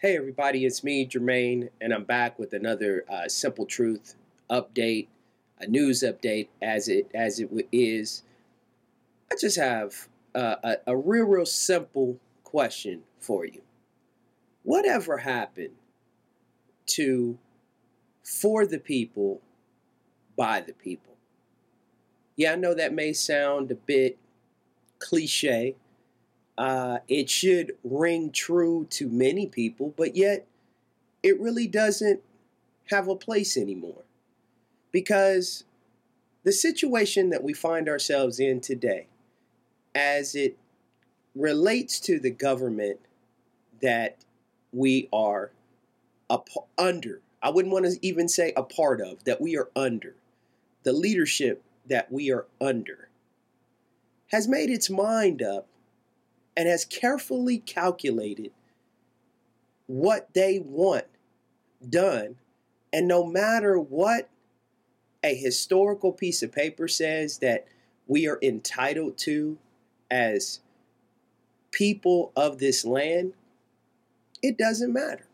Hey everybody, it's me, Jermaine, and I'm back with another Simple Truth update, a news update is. I just have a real simple question for you. Whatever happened to for the people, by the people? Yeah, I know that may sound a bit cliche. It should ring true to many people, but yet it really doesn't have a place anymore. Because the situation that we find ourselves in today, as it relates to the government that we are under, I wouldn't want to even say a part of, that we are under, the leadership that we are under, has made its mind up and has carefully calculated what they want done. And no matter what a historical piece of paper says that we are entitled to as people of this land, it doesn't matter.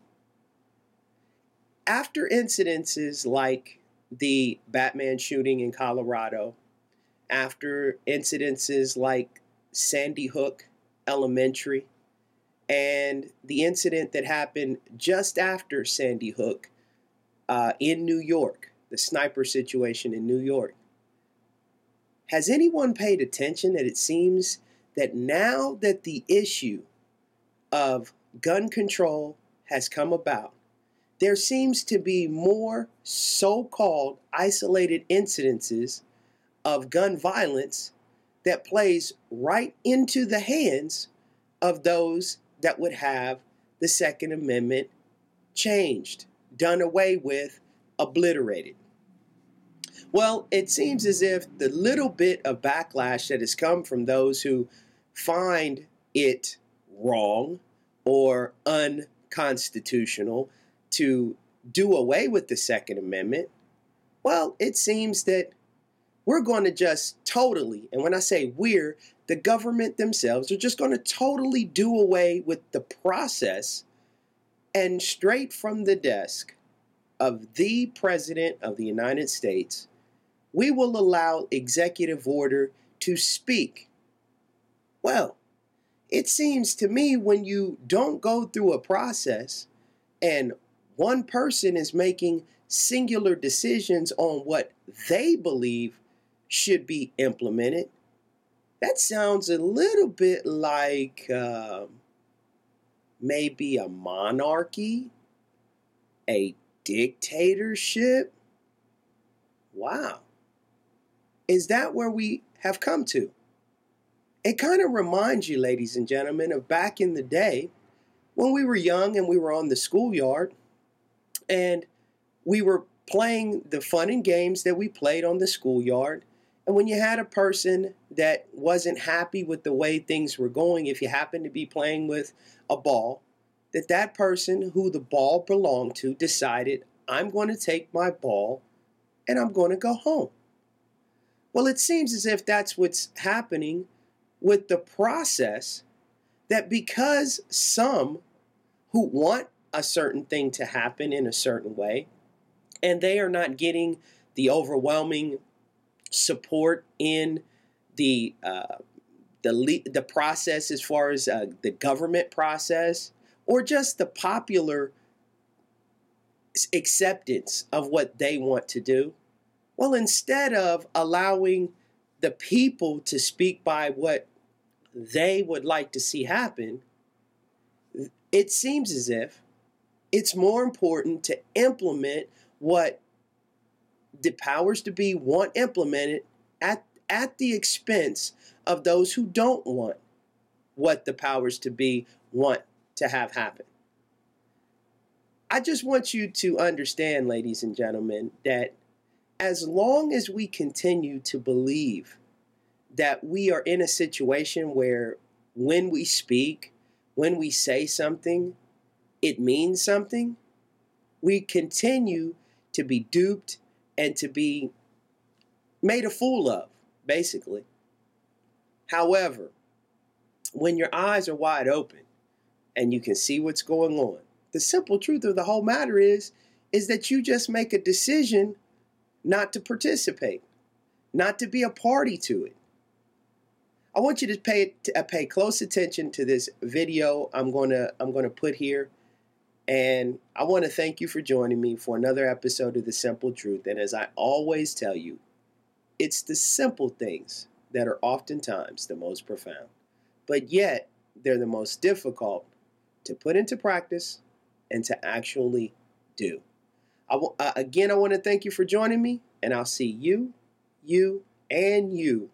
After incidences like the Batman shooting in Colorado, after incidences like Sandy Hook Elementary, and the incident that happened just after Sandy Hook in New York, the sniper situation in New York. Has anyone paid attention that it seems that now that the issue of gun control has come about, there seems to be more so-called isolated incidences of gun violence that plays right into the hands of those that would have the Second Amendment changed, done away with, obliterated. Well, it seems as if the little bit of backlash that has come from those who find it wrong or unconstitutional to do away with the Second Amendment, well, it seems that we're going to just totally, and when I say we're, the government themselves are just going to totally do away with the process, and straight from the desk of the President of the United States, we will allow executive order to speak. Well, it seems to me when you don't go through a process and one person is making singular decisions on what they believe should be implemented, that sounds a little bit like maybe a monarchy, a dictatorship. Wow. Is that where we have come to? It kind of reminds you, ladies and gentlemen, of back in the day when we were young and we were on the schoolyard and we were playing the fun and games that we played on the schoolyard. And when you had a person that wasn't happy with the way things were going, if you happened to be playing with a ball, that person who the ball belonged to decided, I'm going to take my ball and I'm going to go home. Well, it seems as if that's what's happening with the process, that because some who want a certain thing to happen in a certain way, and they are not getting the overwhelming support in the process as far as the government process, or just the popular acceptance of what they want to do. Well, instead of allowing the people to speak by what they would like to see happen, it seems as if it's more important to implement what the powers to be want implemented at the expense of those who don't want what the powers to be want to have happen. I just want you to understand, ladies and gentlemen, that as long as we continue to believe that we are in a situation where when we speak, when we say something, it means something, we continue to be duped and to be made a fool of, basically. However, when your eyes are wide open and you can see what's going on, The simple truth of the whole matter is that you just make a decision not to participate, not to be a party to it. I want you to pay close attention to this video I'm going to put here, and I want to thank you for joining me for another episode of The Simple Truth. And as I always tell you, it's the simple things that are oftentimes the most profound, but yet they're the most difficult to put into practice and to actually do. Again, I want to thank you for joining me, and I'll see you, and you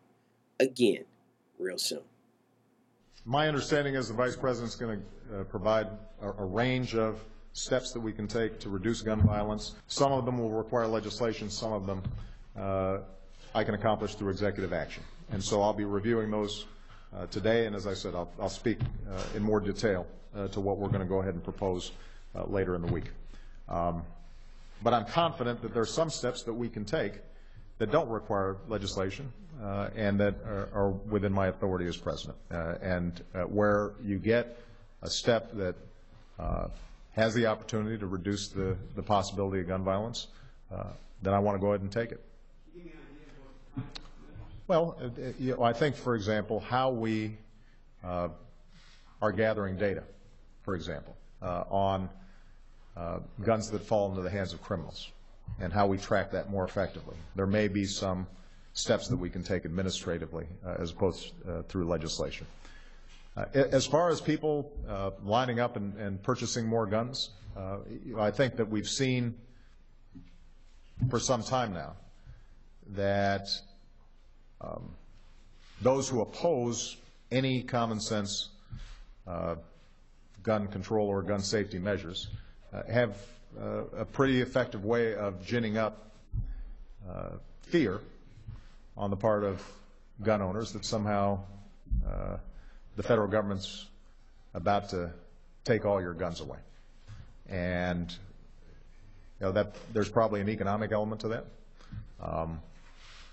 again real soon. My understanding is the Vice President's going to provide a range of steps that we can take to reduce gun violence. Some of them will require legislation. Some of them I can accomplish through executive action. And so I'll be reviewing those today, and as I said, I'll speak in more detail to what we're going to go ahead and propose later in the week. But I'm confident that there are some steps that we can take that don't require legislation and that are within my authority as president. Where you get a step that has the opportunity to reduce the possibility of gun violence, then I want to go ahead and take it. Well, I think, for example, how we are gathering data, for example, on guns that fall into the hands of criminals, and how we track that more effectively. There may be some steps that we can take administratively as opposed through legislation. As far as people lining up and purchasing more guns, I think that we've seen for some time now that those who oppose any common sense gun control or gun safety measures have a pretty effective way of ginning up fear on the part of gun owners that somehow the federal government's about to take all your guns away. And that there's probably an economic element to that.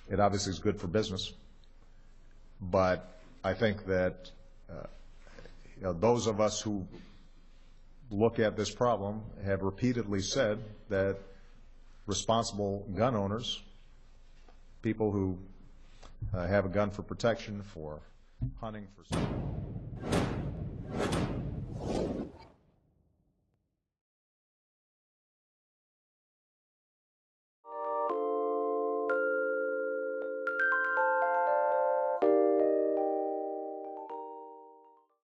It obviously is good for business, but I think that those of us who look at this problem have repeatedly said that responsible gun owners, people who have a gun for protection, for hunting, for